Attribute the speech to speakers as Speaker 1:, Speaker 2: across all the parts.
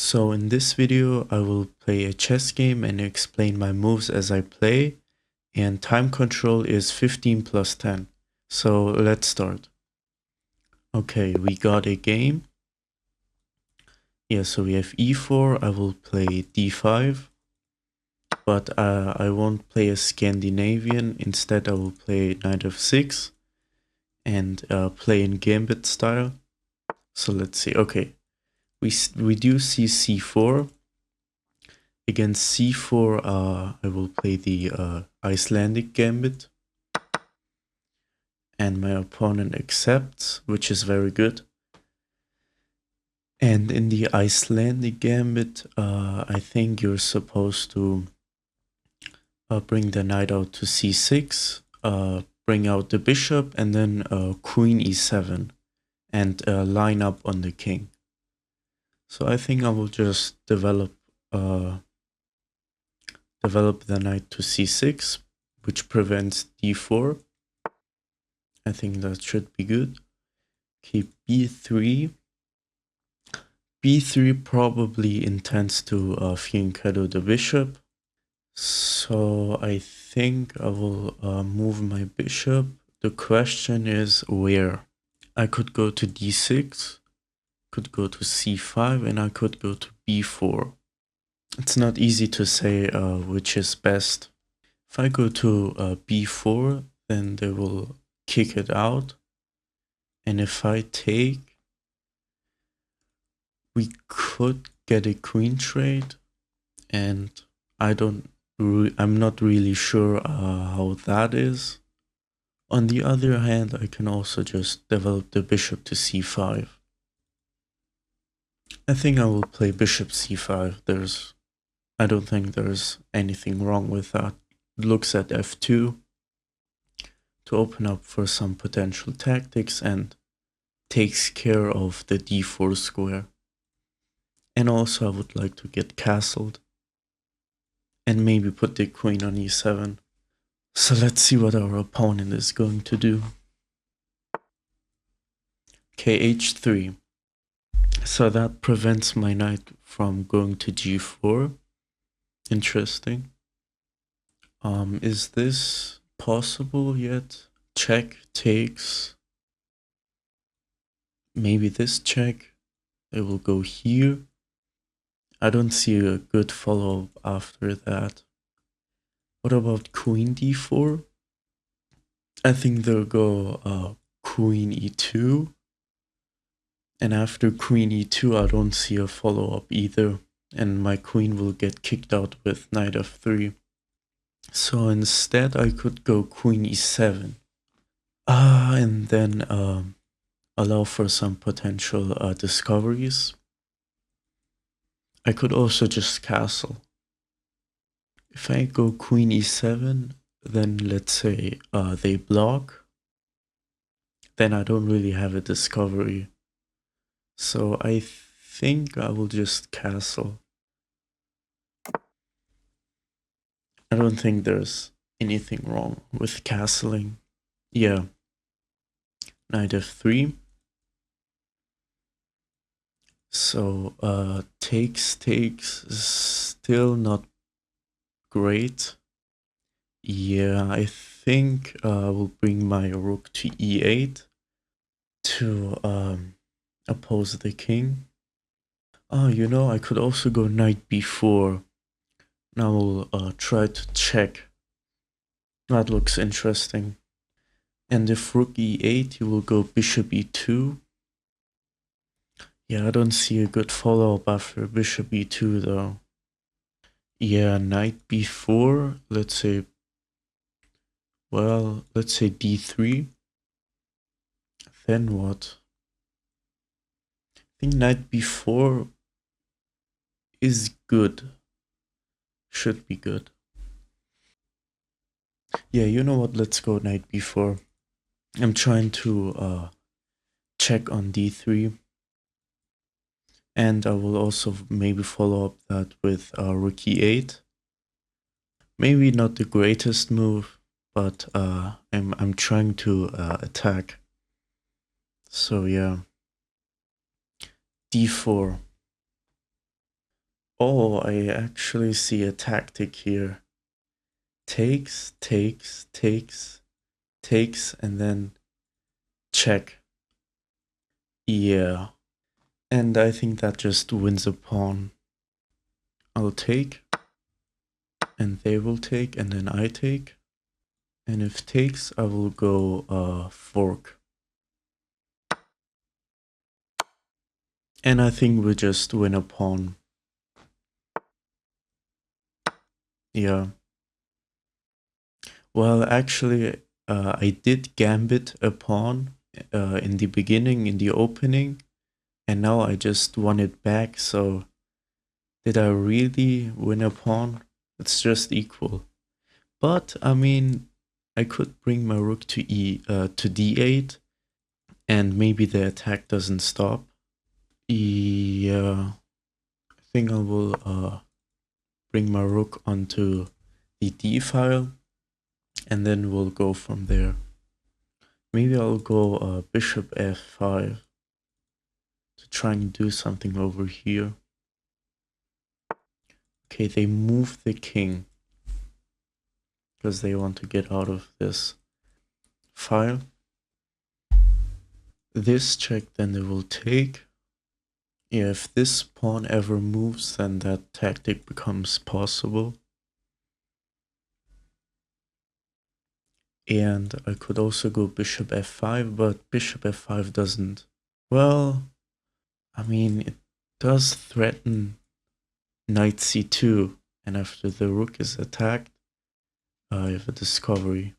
Speaker 1: So in this video I will play a chess game and explain my moves as I play, and time control is 15 plus 10. So let's start. Okay, we got a game. Yeah, so we have e4, I will play d5, but I won't play a Scandinavian. Instead I will play knight f6 and play in gambit style. So let's see. Okay, we do see c4. Against c4, I will play the Icelandic gambit. And my opponent accepts, which is very good. And in the Icelandic gambit, I think you're supposed to bring the knight out to c6, bring out the bishop, and then queen e7, and line up on the king. So I think I will just develop the knight to c6, which prevents d4. I think that should be good. Okay, b3. b3 probably intends to fianchetto the bishop. So I think I will move my bishop. The question is where. I could go to d6, could go to c5, and I could go to b4. It's not easy to say which is best. If I go to b4, then they will kick it out. And if I take, we could get a queen trade, and I'm not really sure how that is. On the other hand, I can also just develop the bishop to c5. I think I will play bishop c5. I don't think there's anything wrong with that. It looks at f2 to open up for some potential tactics and takes care of the d4 square. And also I would like to get castled and maybe put the queen on e7. So let's see what our opponent is going to do. Okay, h3. So that prevents my knight from going to g4. Interesting. Is this possible yet? Check takes. Maybe this check. It will go here. I don't see a good follow-up after that. What about queen d4? I think they'll go queen e2. And after queen e2, I don't see a follow-up either. And my queen will get kicked out with knight f3. So instead, I could go queen e7. And then allow for some potential discoveries. I could also just castle. If I go queen e7, then let's say they block. Then I don't really have a discovery. So I think I will just castle. I don't think there's anything wrong with castling. Yeah. Knight f3. So takes is still not great. Yeah, I think I will bring my rook to e8 to oppose the king. Oh, you know, I could also go knight b4. Now I'll try to check. That looks interesting. And if rook e8, you will go bishop e2. Yeah, I don't see a good follow-up after bishop e2 though. Yeah, knight b4, let's say d3. Then what? I think knight b4 is good. Should be good. Yeah, you know what? Let's go knight b4. I'm trying to check on d3. And I will also maybe follow up that with rook e8. Maybe not the greatest move, but I'm trying to attack. So yeah, d4. Oh, I actually see a tactic here. Takes, takes, takes, takes, and then check. Yeah. And I think that just wins a pawn. I'll take, and they will take, and then I take. And if takes, I will go fork. And I think we just win a pawn. Yeah. Well, actually, I did gambit a pawn in the beginning, in the opening, and now I just won it back, so did I really win a pawn? It's just equal. But, I mean, I could bring my rook to to d8, and maybe the attack doesn't stop. Yeah, I think I will bring my rook onto the d file, and then we'll go from there. Maybe I'll go bishop f5 to try and do something over here. Okay, they move the king because they want to get out of this file. This check, then they will take. Yeah, if this pawn ever moves, then that tactic becomes possible. And I could also go bishop f5, but bishop f5 doesn't. Well, I mean, it does threaten knight c2, and after the rook is attacked, I have a discovery.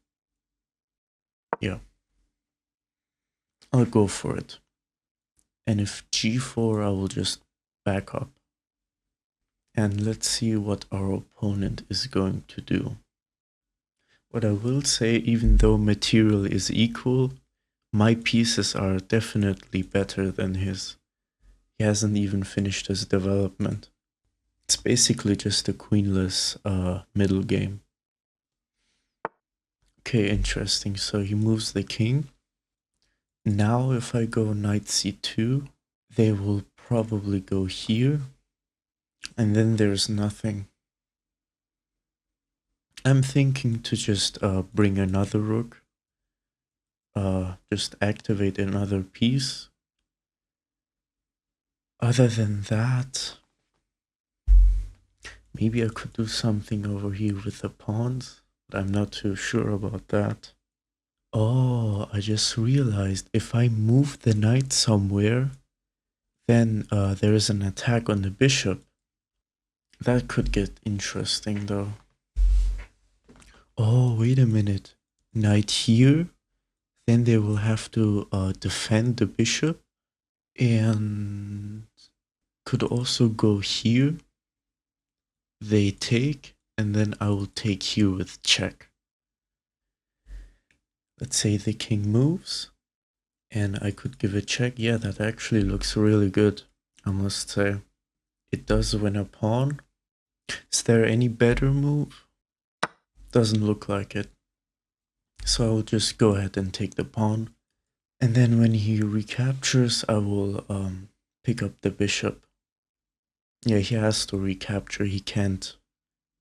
Speaker 1: Yeah, I'll go for it. And if g4, I will just back up. And let's see what our opponent is going to do. What I will say, even though material is equal, my pieces are definitely better than his. He hasn't even finished his development. It's basically just a queenless middle game. Okay, interesting. So he moves the king. Now if I go knight c2, they will probably go here. And then there's nothing. I'm thinking to just bring another rook. Just activate another piece. Other than that, maybe I could do something over here with the pawns, but I'm not too sure about that. Oh, I just realized if I move the knight somewhere, then there is an attack on the bishop. That could get interesting though. Oh, wait a minute. Knight here, then they will have to defend the bishop, and could also go here. They take, and then I will take here with check. Let's say the king moves, and I could give a check. Yeah, that actually looks really good, I must say. It does win a pawn. Is there any better move? Doesn't look like it. So I'll just go ahead and take the pawn. And then when he recaptures, I will pick up the bishop. Yeah, he has to recapture. He can't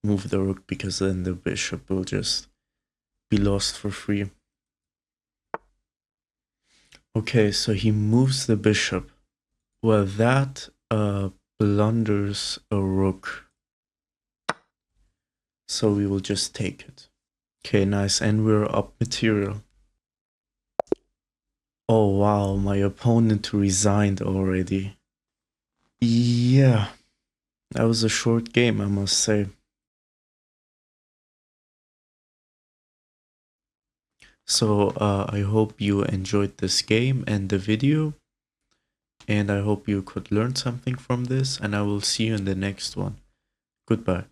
Speaker 1: move the rook because then the bishop will just be lost for free. Okay, so he moves the bishop. Well, that blunders a rook. So we will just take it. Okay, nice. And we're up material. Oh wow, my opponent resigned already. Yeah, that was a short game, I must say. So I hope you enjoyed this game and the video. And I hope you could learn something from this. And I will see you in the next one. Goodbye.